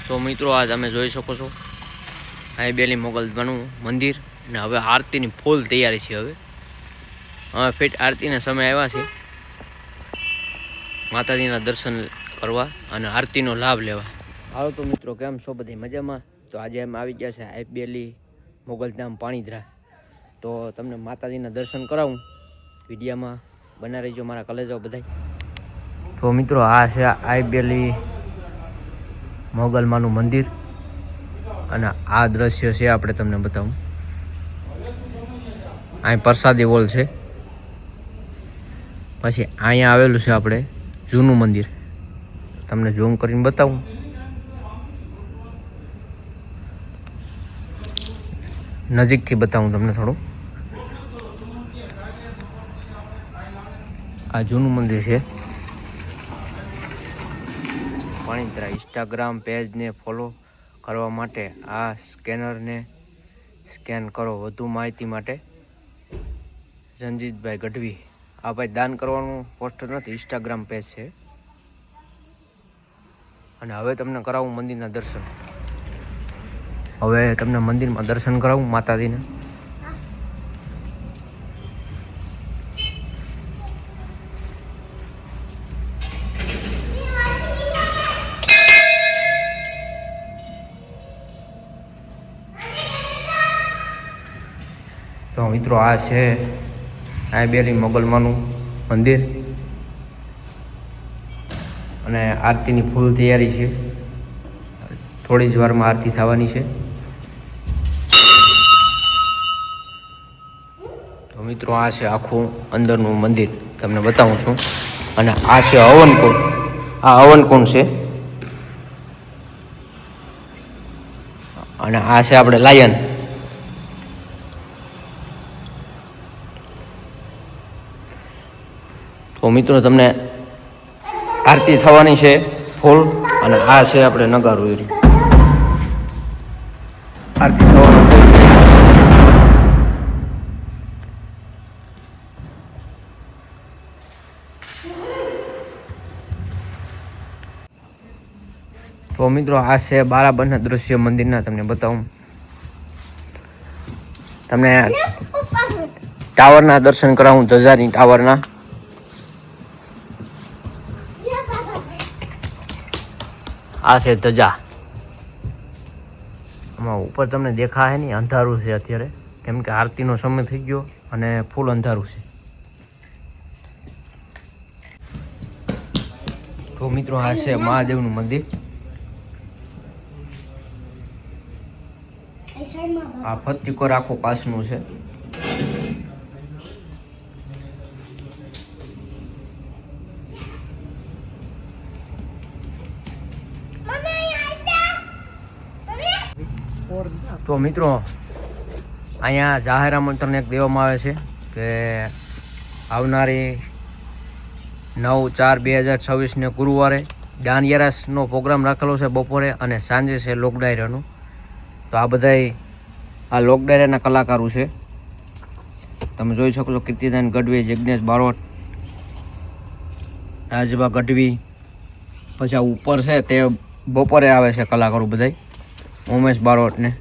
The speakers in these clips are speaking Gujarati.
તો મિત્રો આ તમે જોઈ શકો છો આઈબેલી મોગલમાનું મંદિર ને હવે આરતીની ફૂલ તૈયારી છે। હવે ફિટ આરતીના સમય આવ્યા છે માતાજીના દર્શન કરવા અને આરતીનો લાભ લેવા। હાલો તો મિત્રો કેમ છો બધી મજામાં? તો આજે અમે આવી ગયા છે આઈબેલી મોગલધામ પાણીધરા। તો તમને માતાજીના દર્શન કરાવું, વિડીયોમાં બના રહીજો મારા કલેજો બધાય। તો મિત્રો આ છે આઈબેલી મોગલમાનું મંદિર અને આ દ્રશ્ય છે આપણે તમને બતાવું। અહીં પ્રસાદી હોલ છે, પછી અહીંયા આવેલું છે આપણે જૂનું મંદિર, તમને ઝૂમ કરીને બતાવું। નજીકથી બતાવું તમને થોડું। આ જૂનું મંદિર છે પાણીધરા। ઇન્સ્ટાગ્રામ પેજને ફોલો કરવા માટે આ સ્કેનરને સ્કેન કરો। વધુ માહિતી માટે રંજીતભાઈ ગઢવી। આ ભાઈ દાન કરવાનું પોસ્ટર નથી, ઇન્સ્ટાગ્રામ પેજ છે। અને હવે તમને કરાવું મંદિરના દર્શન। હવે તમને મંદિરમાં દર્શન કરાવું માતાજીને। તો મિત્રો આ છે આઈબેલી મોગલમાનું મંદિર અને આરતીની ફૂલ તૈયારી છે। થોડી જ વારમાં આરતી થવાની છે। તો મિત્રો આ છે આખું અંદરનું મંદિર, તમને બતાવું છું। અને આ છે હવનકુંડ। આ હવનકુંડ છે અને આ છે આપણે લાયન। તો મિત્રો તમને આરતી થવાની છે ફૂલ, અને આ છે આપણે નગારું આરતી થવાનું। તો મિત્રો આ છે બરાબરના દ્રશ્ય મંદિરના, તમને બતાવું। તમને ટાવરના દર્શન કરાવું, ધજાની ટાવરના। આ છે ધજા, આમાં ઉપર તમને દેખાય નહીં, અંધારું છે અત્યારે, કેમ કે આરતીનો સમય થઈ ગયો અને ફૂલ અંધારું છે। તો મિત્રો આ છે મહાદેવનું મંદિર। આ ફતિકોર આખું કાચનું છે। તો મિત્રો અહીંયા જાહેર આમંત્રણ એક દેવામાં આવે છે કે આવનારી 9/4/2026 ગુરુવારે દાંડિયારાસનો પ્રોગ્રામ રાખેલો છે બપોરે, અને સાંજે છે લોક ડાયરાનો। તો આ બધાય આ લોક ડાયરાના કલાકારો છે, તમે જોઈ શકો છો। કીર્તિદાન ગઢવી, જિગ્નેશ બારોટ, રાજભા ગઢવી, પછી આ ઉપર છે તે બપોરે આવે છે કલાકારો બધાય, ઉમેશ બારોટ ને।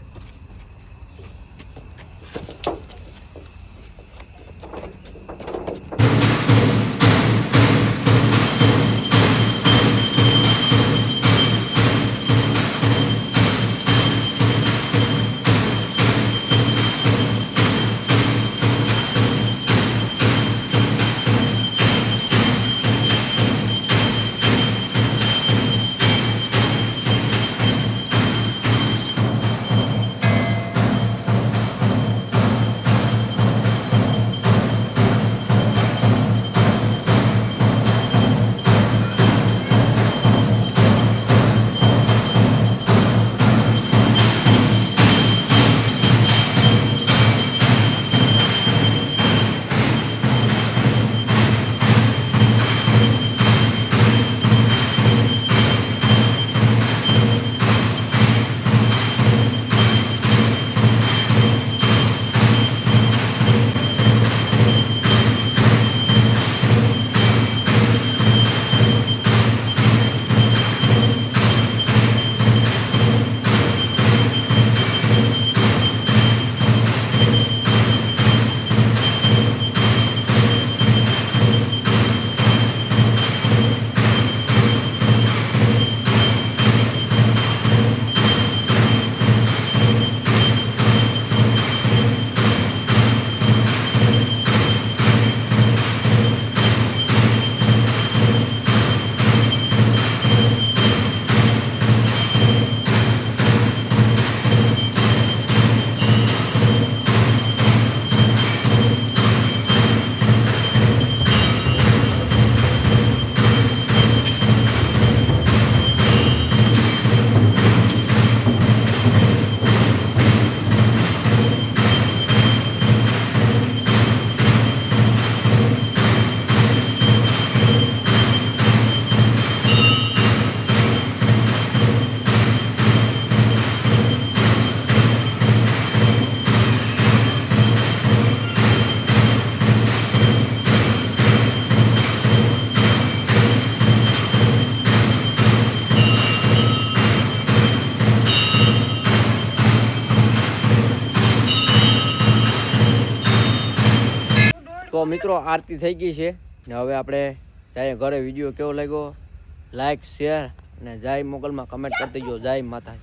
મિત્રો આરતી થઈ ગઈ છે ને હવે આપણે જઈએ ઘરે. વિડીયો કેવો લાગ્યો લાઈક શેર અને જય મોગલમાં કમેન્ટ કરી દેજો. જય માતા.